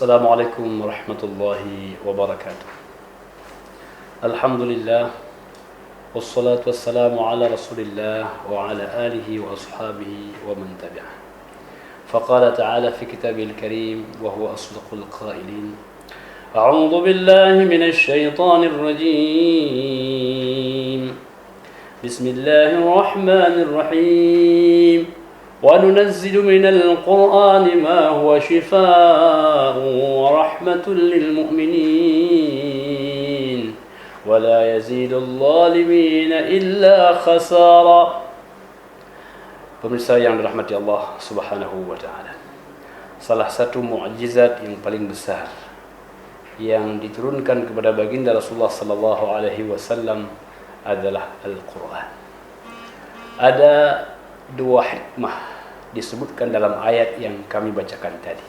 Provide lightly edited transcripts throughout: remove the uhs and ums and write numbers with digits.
Assalamualaikum warahmatullahi wabarakatuh. Alhamdulillah, wassalatu wassalamu ala rasulillah wa ala alihi wa ashabihi wa man tabi'ah. Faqala ta'ala fi kitabil karim wa huwa asdaqul qailin. A'udzu billahi minasy syaithanir rajim. Bismillahir rahmanir rahim. وَنُنَزِّلُ مِنَ الْقُرْآنِ مَا هُوَ شِفَاءٌ وَرَحْمَةٌ لِلْمُؤْمِنِينَ وَلَا يَزِيدُ الظَّالِمِينَ إِلَّا خَسَارًا. Pemirsa yang dirahmati Allah Subhanahu wa taala. Salah satu mukjizat yang paling besar yang diturunkan kepada baginda Rasulullah sallallahu alaihi wasallam adalah Al-Qur'an. Ada dua hikmah disebutkan dalam ayat yang kami bacakan tadi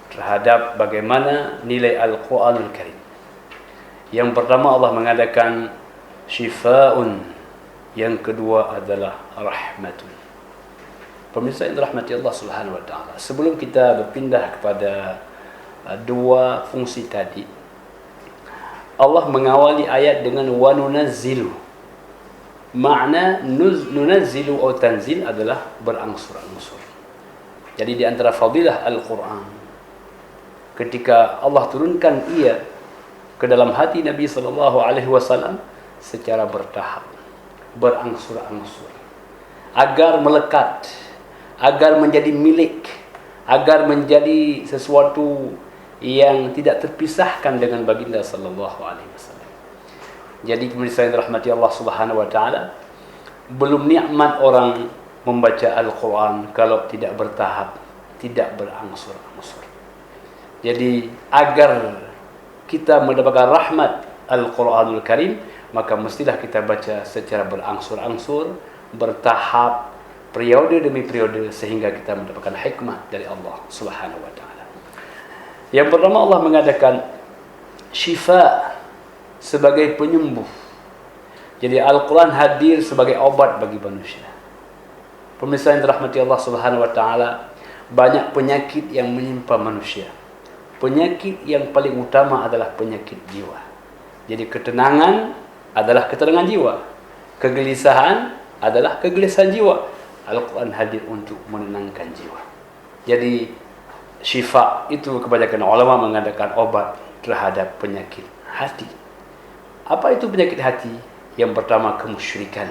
terhadap bagaimana nilai Al-Quranul Karim. Yang pertama, Allah mengadakan syifa'un, yang kedua adalah rahmatun. Pemirsa yang dirahmati Allah Subhanahu wa taala, sebelum kita berpindah kepada dua fungsi tadi, Allah mengawali ayat dengan wa nunazzilu. Makna nunazzilu atau tanzil adalah berangsur-angsur. Jadi di antara fadilah Al-Quran, ketika Allah turunkan ia ke dalam hati Nabi SAW secara bertahap, berangsur-angsur, agar melekat, agar menjadi milik, agar menjadi sesuatu yang tidak terpisahkan dengan baginda SAW. Jadi pemirsa yang dirahmati Allah Subhanahu wa taala, belum nikmat orang membaca Al-Quran kalau tidak bertahap, tidak berangsur-angsur. Jadi agar kita mendapatkan rahmat Al-Quranul Karim, maka mestilah kita baca secara berangsur-angsur, bertahap, periode demi periode, sehingga kita mendapatkan hikmah dari Allah Subhanahu wa taala. Yang pertama, Allah mengadakan syifa sebagai penyembuh. Jadi Al-Quran hadir sebagai obat bagi manusia. Pemirsa yang dirahmati Allah Subhanahu wa taala, banyak penyakit yang menimpa manusia. Penyakit yang paling utama adalah penyakit jiwa. Jadi ketenangan adalah ketenangan jiwa, kegelisahan adalah kegelisahan jiwa. Al-Quran hadir untuk menenangkan jiwa. Jadi syifa itu kebanyakan ulama mengadakan obat terhadap penyakit hati. Apa itu penyakit hati? Yang pertama, kemusyrikan.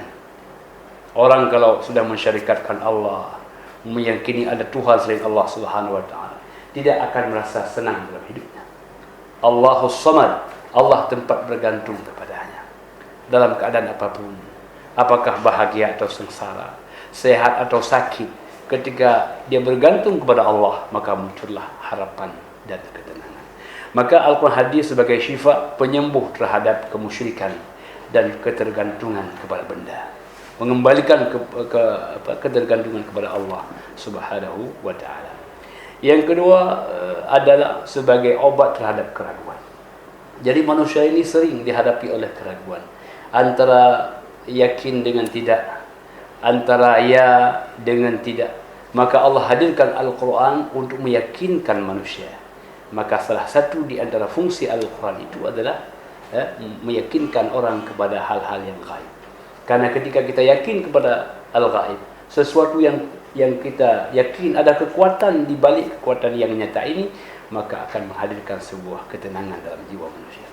Orang kalau sudah mensyarikatkan Allah, meyakini ada Tuhan selain Allah Subhanahu wa taala, tidak akan merasa senang dalam hidupnya. Allahus Samad, Allah tempat bergantung kepadanya dalam keadaan apapun. Apakah bahagia atau sengsara, sehat atau sakit, ketika dia bergantung kepada Allah, maka muncullah harapan dan ketenangan. Maka Al-Quran hadir sebagai syifa, penyembuh terhadap kemusyrikan dan ketergantungan kepada benda, mengembalikan ketergantungan kepada Allah Subhanahu wa taala. Yang kedua adalah sebagai obat terhadap keraguan. Jadi manusia ini sering dihadapi oleh keraguan, antara yakin dengan tidak, antara ya dengan tidak. Maka Allah hadirkan Al-Quran untuk meyakinkan manusia. Maka salah satu di antara fungsi Al-Quran itu adalah meyakinkan orang kepada hal-hal yang gaib. Karena ketika kita yakin kepada al-gaib, sesuatu yang kita yakin ada kekuatan di balik kekuatan yang nyata ini, maka akan menghadirkan sebuah ketenangan dalam jiwa manusia.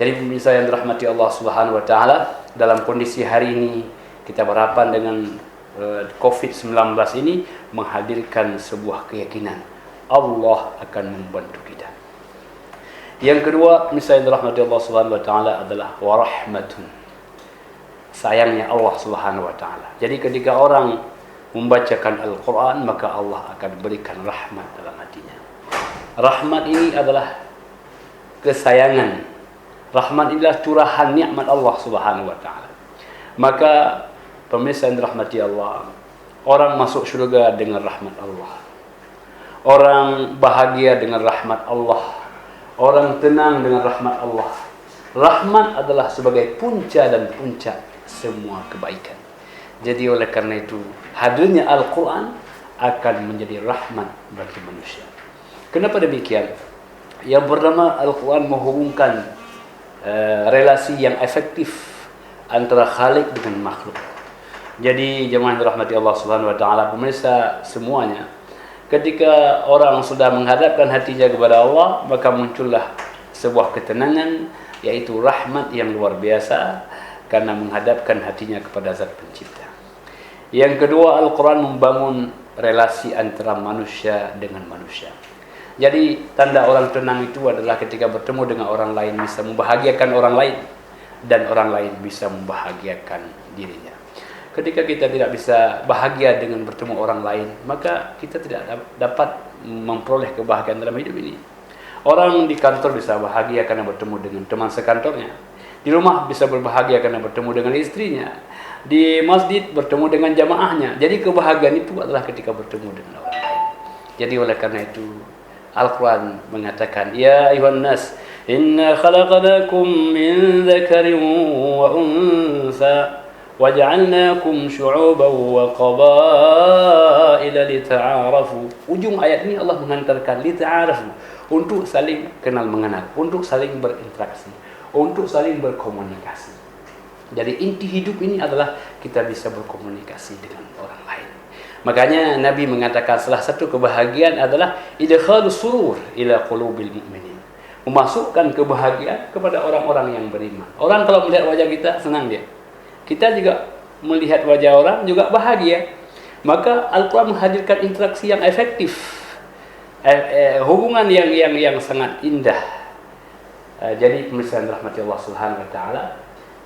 Jadi pemirsa yang dirahmati Allah Subhanahu wa taala, dalam kondisi hari ini kita berhadapan dengan COVID-19 ini menghadirkan sebuah keyakinan Allah akan membantu kita. Yang kedua, misalnya dirahmati Allah Subhanahu wa taala adalah warahmatun. Sayangnya Allah Subhanahu wa taala. Jadi ketika orang membacakan Al-Quran, maka Allah akan berikan rahmat dalam hatinya. Rahmat ini adalah kesayangan. Rahmat inilah curahan nikmat Allah Subhanahu wa taala. Maka pemirsa yang dirahmati Allah, orang masuk syurga dengan rahmat Allah. Orang bahagia dengan rahmat Allah. Orang tenang dengan rahmat Allah. Rahmat adalah sebagai punca dan puncak semua kebaikan. Jadi oleh karena itu, hadirnya Al-Quran akan menjadi rahmat bagi manusia. Kenapa demikian? Yang bernama Al-Quran menghubungkan relasi yang efektif antara Khalik dengan makhluk. Jadi jemaah yang dirahmati Allah Subhanahu wa taala, pemirsa semuanya, ketika orang sudah menghadapkan hatinya kepada Allah, maka muncullah sebuah ketenangan, yaitu rahmat yang luar biasa karena menghadapkan hatinya kepada Zat Pencipta. Yang kedua, Al-Quran membangun relasi antara manusia dengan manusia. Jadi tanda orang tenang itu adalah ketika bertemu dengan orang lain bisa membahagiakan orang lain, dan orang lain bisa membahagiakan dirinya. Ketika kita tidak bisa bahagia dengan bertemu orang lain, maka kita tidak dapat memperoleh kebahagiaan dalam hidup ini. Orang di kantor bisa bahagia karena bertemu dengan teman sekantornya. Di rumah bisa berbahagia karena bertemu dengan istrinya. Di masjid bertemu dengan jamaahnya. Jadi kebahagiaan itu adalah ketika bertemu dengan orang lain. Jadi oleh karena itu Al-Quran mengatakan, Ya ayuhan nas, inna khalaqnakum min dzakarin wa unsa waja'alnakum syu'uban wa qabaila lita'arafu. Ujung ayat ini Allah menghantarkan lita'arafu, untuk saling kenal mengenal, untuk saling berinteraksi, untuk saling berkomunikasi. Jadi inti hidup ini adalah kita bisa berkomunikasi dengan orang lain. Makanya Nabi mengatakan salah satu kebahagiaan adalah idkhalus surur ila qulubil mu'minin. Memasukkan kebahagiaan kepada orang-orang yang beriman. Orang kalau melihat wajah kita senang dia. Kita juga melihat wajah orang juga bahagia. Maka Al-Quran menghadirkan interaksi yang efektif. Hubungan yang sangat indah. Jadi pemirsa yang dirahmati Allah Subhanahu wa taala,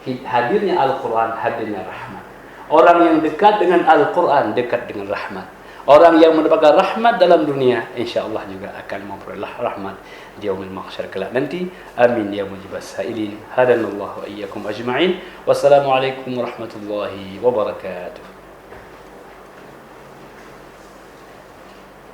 hadirnya Al-Quran, hadirnya rahmat. Orang yang dekat dengan Al-Quran dekat dengan rahmat. Orang yang mendapatkan rahmat dalam dunia, insya-Allah juga akan memperoleh rahmat di yaumil mahsyar kelak nanti. Amin ya mujibas sailin. Hadanallahu wa iyyakum ajma'in. Wassalamualaikum warahmatullahi wabarakatuh.